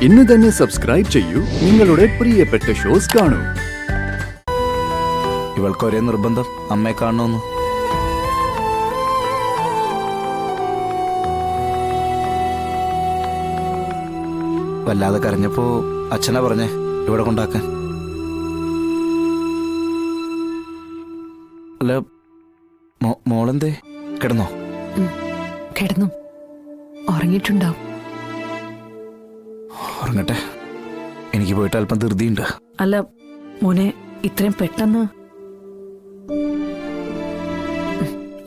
ഇന്ന് തന്നെ സബ്സ്ക്രൈബ് ചെയ്യൂ, നിങ്ങളുടെ പ്രിയപ്പെട്ട ഷോസ് കാണൂ. ഇവൾക്ക് ഒരേ നിർബന്ധം, അമ്മയെ കാണണമെന്ന്. വല്ലാതെ കരഞ്ഞപ്പോ അച്ഛനാ പറഞ്ഞേ ഇവിടെ കൊണ്ടാക്കാൻ. അല്ല, മോളെന്തേ കിടന്നോ? കിടന്നു, ഉറങ്ങിയിട്ടുണ്ടാവും. ഉറങ്ങട്ടെ, എനിക്ക് പോയിട്ട് അല്പം ധൃതിയുണ്ട്. അല്ല മോനെ, ഇത്രയും പെട്ടെന്ന്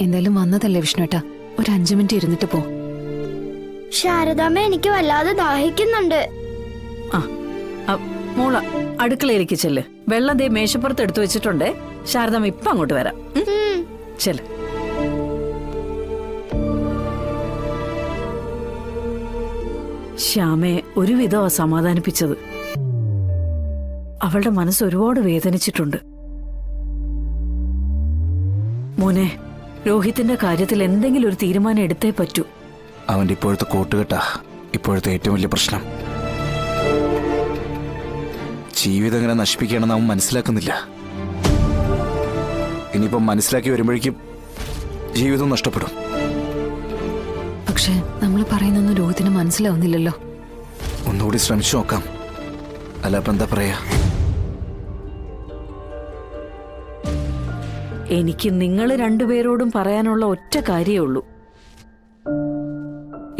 എന്തായാലും വന്നതല്ലേ വിഷ്ണുവേട്ടാ, ഒരു 5 മിനിറ്റ് ഇരുന്നിട്ട് പോ. ശാരദാമ്മ, എനിക്ക് വല്ലാതെ ദാഹിക്കുന്നുണ്ട്. മോള അടുക്കളയിലേക്ക് ചെല്ല്. വെള്ളം ദേ മേശപ്പുറത്ത് എടുത്തു വെച്ചിട്ടുണ്ടേ. ശാരദാമ്മ ഇപ്പൊ അങ്ങോട്ട് വരാം. ചെല്. ശ്യാമയെ ഒരുവിധമാ സമാധാനിപ്പിച്ചത്. അവളുടെ മനസ്സ് ഒരുപാട് വേദനിച്ചിട്ടുണ്ട്. മോനെ, രോഹിത്തിന്റെ കാര്യത്തിൽ എന്തെങ്കിലും ഒരു തീരുമാനം എടുത്തേ പറ്റൂ. അവന്റെ ഇപ്പോഴത്തെ കൂട്ടുകെട്ടാ ഇപ്പോഴത്തെ ഏറ്റവും വലിയ പ്രശ്നം. ജീവിതം എങ്ങനെ നശിപ്പിക്കണമെന്ന് അവൻ മനസ്സിലാക്കുന്നില്ല. ഇനിയിപ്പം മനസ്സിലാക്കി വരുമ്പോഴേക്കും ജീവിതം നഷ്ടപ്പെടും. പക്ഷെ നമ്മൾ പറയുന്നൊന്നും രോഹിത്തിന് മനസ്സിലാവുന്നില്ലല്ലോ. ഒന്നുകൂടി ശ്രമിച്ചു നോക്കാം. അല്ല, ഇപ്പൊ എന്താ പറയാ? എനിക്ക് നിങ്ങൾ രണ്ടുപേരോടും പറയാനുള്ള ഒറ്റ കാര്യമേ ഉള്ളൂ.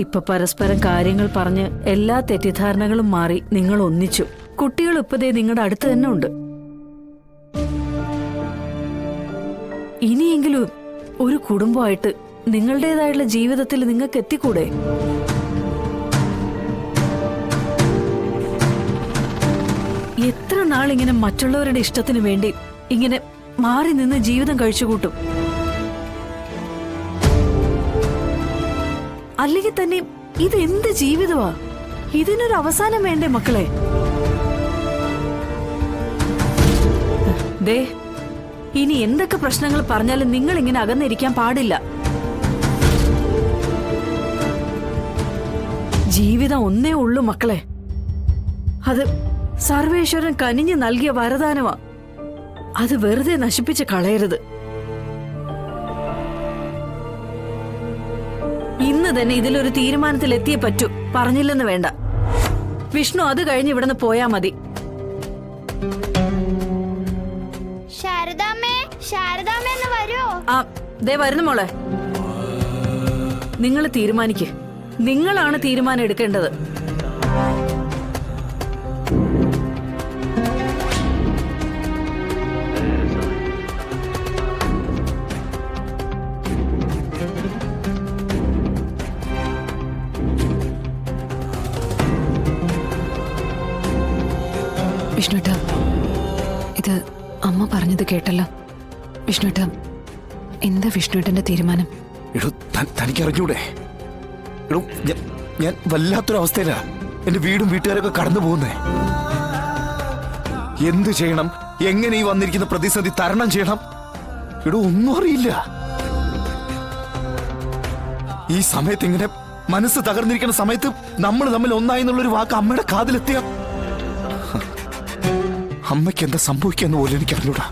ഇപ്പൊ പരസ്പരം കാര്യങ്ങൾ പറഞ്ഞ് എല്ലാ തെറ്റിദ്ധാരണകളും മാറി നിങ്ങൾ ഒന്നിച്ചു. കുട്ടികൾ ഇപ്പതേ നിങ്ങളുടെ അടുത്ത് തന്നെ ഉണ്ട്. ഇനിയെങ്കിലും ഒരു കുടുംബമായിട്ട് നിങ്ങളുടേതായിട്ടുള്ള ജീവിതത്തിൽ നിങ്ങൾക്ക് എത്തിക്കൂടെ? എത്ര നാളിങ്ങനെ മറ്റുള്ളവരുടെ ഇഷ്ടത്തിന് വേണ്ടി ഇങ്ങനെ മാറി നിന്ന് ജീവിതം കഴിച്ചുകൂട്ടും? അല്ലെങ്കിൽ തന്നെ ഇത് എന്ത് ജീവിതമാ? ഇതിനൊരു അവസാനം വേണ്ടേ മക്കളെ? ദേ, ഇനി എന്തൊക്കെ പ്രശ്നങ്ങൾ പറഞ്ഞാലും നിങ്ങൾ ഇങ്ങനെ അകന്നിരിക്കാൻ പാടില്ല. ജീവിതം ഒന്നേ ഉള്ളൂ മക്കളെ. അത് സർവേശ്വരൻ കനിഞ്ഞു നൽകിയ വരദാനമാ. അത് വെറുതെ നശിപ്പിച്ച് കളയരുത്. ഇന്ന് തന്നെ ഇതിലൊരു തീരുമാനത്തിൽ എത്തിയേ പറ്റൂ. പറഞ്ഞില്ലെന്ന് വേണ്ട. വിഷ്ണു അത് കഴിഞ്ഞ് ഇവിടുന്ന് പോയാ മതി. ശാരദാമ്മ എന്ന് വരുമോ? ദേ വരുന്നു മോളെ. നിങ്ങൾ തീരുമാനിക്ക്. നിങ്ങളാണ് തീരുമാനം എടുക്കേണ്ടത്. വിഷ്ണുവേട്ടാ, ഇത് അമ്മ പറഞ്ഞത് കേട്ടല്ലോ. വിഷ്ണുവേട്ടാ, എന്താ വിഷ്ണുവേട്ടന്റെ തീരുമാനം? തനിക്ക് അറിഞ്ഞൂടെ? ഞാൻ വല്ലാത്തൊരവസ്ഥയിലാ. എന്റെ വീടും വീട്ടുകാരൊക്കെ കടന്നു പോകുന്നേ. എന്ത് ചെയ്യണം, എങ്ങനെ ഈ വന്നിരിക്കുന്ന പ്രതിസന്ധി തരണം ചെയ്യണം, ഒന്നും അറിയില്ല. ഈ സമയത്ത് ഇങ്ങനെ മനസ്സ് തകർന്നിരിക്കുന്ന സമയത്ത് നമ്മൾ തമ്മിൽ ഒന്നായി എന്നുള്ളൊരു വാക്ക് അമ്മയുടെ കാതിലെത്തിയ അമ്മയ്ക്ക് എന്താ സംഭവിക്കാന്ന് പോലും എനിക്ക് അറിഞ്ഞൂടാ.